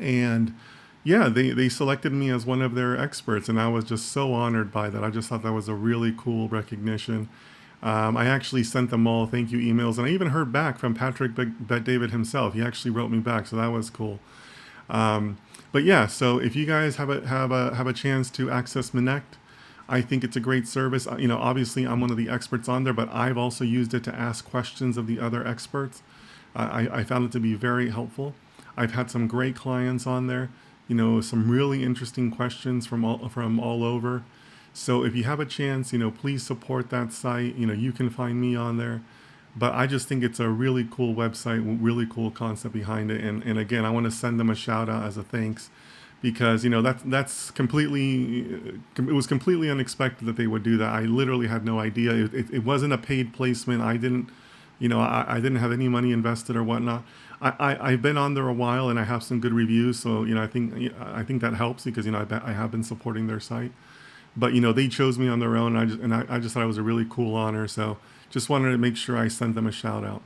And yeah, they selected me as one of their experts, and I was just so honored by that. I just thought that was a really cool recognition. I actually sent them all thank you emails, and I even heard back from Patrick Bet David himself. He actually wrote me back, so that was cool. Um, but yeah, so if you guys have a chance to access Minect, I think it's a great service. You know, obviously I'm one of the experts on there, but I've also used it to ask questions of the other experts. I found it to be very helpful. I've had some great clients on there. You know, some really interesting questions from all over. So if you have a chance, you know, please support that site. You know, you can find me on there. But I just think it's a really cool website, really cool concept behind it. And again, I want to send them a shout out as a thanks because you know that's completely it was completely unexpected that they would do that. I literally had no idea. It wasn't a paid placement. I didn't, you know, I didn't have any money invested or whatnot. I've been on there a while and I have some good reviews, so you know I think that helps because you know I have been supporting their site. But you know they chose me on their own, and I just thought it was a really cool honor. So just wanted to make sure I sent them a shout out.